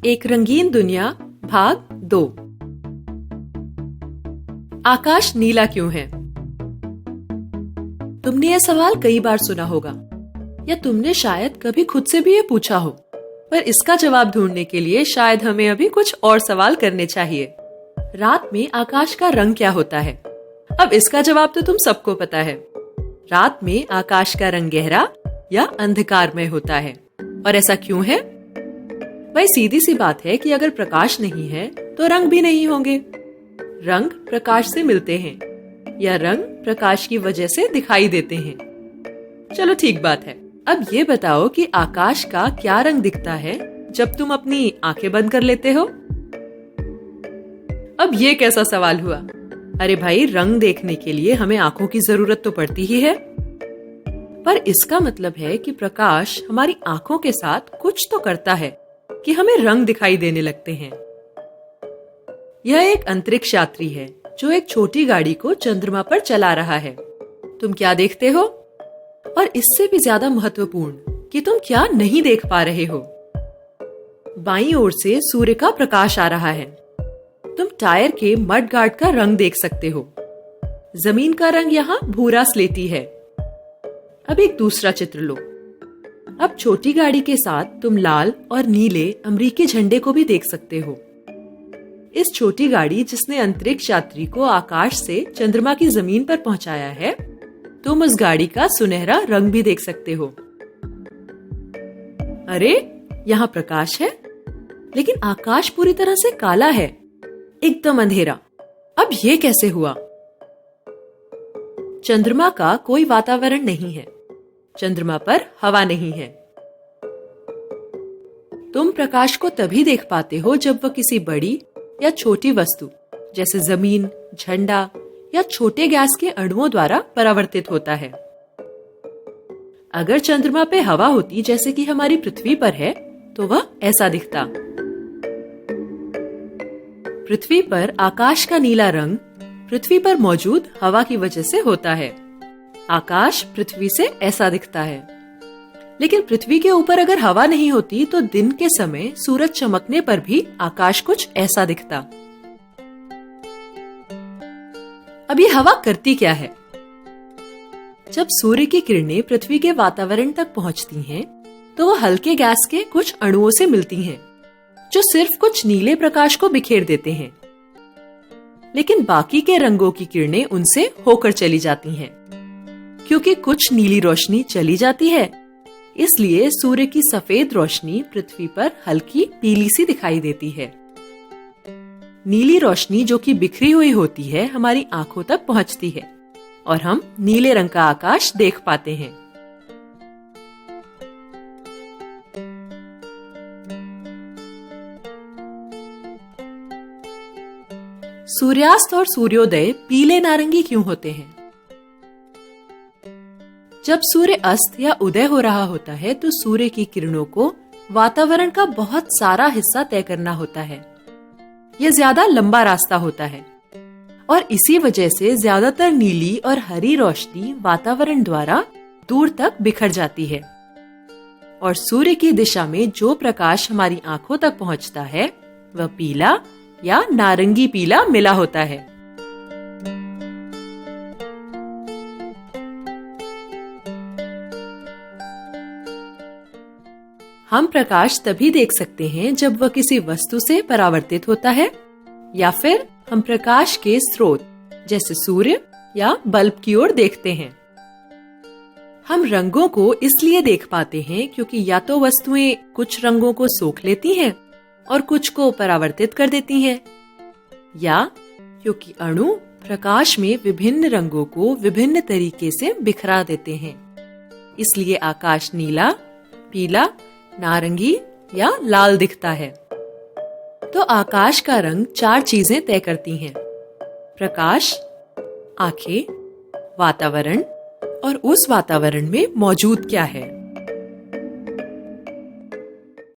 एक रंगीन दुनिया भाग 2। आकाश नीला क्यों है? तुमने यह सवाल कई बार सुना होगा या तुमने शायद कभी खुद से भी ये पूछा हो, पर इसका जवाब ढूंढने के लिए शायद हमें अभी कुछ और सवाल करने चाहिए। रात में आकाश का रंग क्या होता है? अब इसका जवाब तो तुम सबको पता है। रात में आकाश का रंग गहरा या अंधकारमय होता है। और ऐसा क्यों है? भाई सीधी सी बात है कि अगर प्रकाश नहीं है तो रंग भी नहीं होंगे। रंग प्रकाश से मिलते हैं या रंग प्रकाश की वजह से दिखाई देते हैं। चलो ठीक बात है। अब ये बताओ कि आकाश का क्या रंग दिखता है जब तुम अपनी आंखें बंद कर लेते हो? अब ये कैसा सवाल हुआ? अरे भाई, रंग देखने के लिए हमें आंखों की जरूरत तो पड़ती ही है, पर इसका मतलब है कि प्रकाश हमारी आंखों के साथ कुछ तो करता है कि हमें रंग दिखाई देने लगते हैं। यह एक अंतरिक्ष यात्री है जो एक छोटी गाड़ी को चंद्रमा पर चला रहा है। तुम क्या देखते हो? और इससे भी ज्यादा महत्वपूर्ण कि तुम क्या नहीं देख पा रहे हो। बाईं ओर से सूर्य का प्रकाश आ रहा है। तुम टायर के मड गार्ड का रंग देख सकते हो। जमीन का रंग यहाँ भूरा स्लेटी है। अब एक दूसरा चित्र लो। अब छोटी गाड़ी के साथ तुम लाल और नीले अमेरिकी झंडे को भी देख सकते हो। इस छोटी गाड़ी जिसने अंतरिक्ष यात्री को आकाश से चंद्रमा की जमीन पर पहुंचाया है, तुम उस गाड़ी का सुनहरा रंग भी देख सकते हो। अरे, यहाँ प्रकाश है, लेकिन आकाश पूरी तरह से काला है, एकदम अंधेरा। अब ये कैसे हुआ? चंद्रमा का कोई वातावरण नहीं है। चंद्रमा पर हवा नहीं है। तुम प्रकाश को तभी देख पाते हो जब वह किसी बड़ी या छोटी वस्तु जैसे जमीन, झंडा या छोटे गैस के अणुओं द्वारा परावर्तित होता है। अगर चंद्रमा पे हवा होती जैसे कि हमारी पृथ्वी पर है तो वह ऐसा दिखता। पृथ्वी पर आकाश का नीला रंग पृथ्वी पर मौजूद हवा की वजह से होता है। आकाश पृथ्वी से ऐसा दिखता है। लेकिन पृथ्वी के ऊपर अगर हवा नहीं होती तो दिन के समय सूरज चमकने पर भी आकाश कुछ ऐसा दिखता। अब ये हवा करती क्या है? जब सूर्य की किरणें पृथ्वी के वातावरण तक पहुंचती हैं, तो वो हल्के गैस के कुछ अणुओं से मिलती हैं, जो सिर्फ कुछ नीले प्रकाश को बिखेर देते हैं। लेकिन बाकी के रंगों की किरणें उनसे होकर चली जाती हैं। क्योंकि कुछ नीली रोशनी चली जाती है, इसलिए सूर्य की सफेद रोशनी पृथ्वी पर हल्की पीली सी दिखाई देती है। नीली रोशनी जो कि बिखरी हुई होती है हमारी आंखों तक पहुंचती है और हम नीले रंग का आकाश देख पाते हैं। सूर्यास्त और सूर्योदय पीले नारंगी क्यों होते हैं? जब सूर्य अस्त या उदय हो रहा होता है तो सूर्य की किरणों को वातावरण का बहुत सारा हिस्सा तय करना होता है। यह ज्यादा लंबा रास्ता होता है और इसी वजह से ज्यादातर नीली और हरी रोशनी वातावरण द्वारा दूर तक बिखर जाती है और सूर्य की दिशा में जो प्रकाश हमारी आंखों तक पहुंचता है वह पीला या नारंगी पीला मिला होता है। हम प्रकाश तभी देख सकते हैं जब वह किसी वस्तु से परावर्तित होता है या फिर हम प्रकाश के स्रोत जैसे सूर्य या बल्ब की ओर देखते हैं। हम रंगों को इसलिए देख पाते हैं क्योंकि या तो वस्तुएं कुछ रंगों को सोख लेती हैं और कुछ को परावर्तित कर देती हैं, या क्योंकि अणु प्रकाश में विभिन्न रंगों को विभिन्न तरीके से बिखरा देते हैं। इसलिए आकाश नीला, पीला, नारंगी या लाल दिखता है। तो आकाश का रंग 4 चीजें तय करती हैं: प्रकाश, आंखें, वातावरण और उस वातावरण में मौजूद क्या है।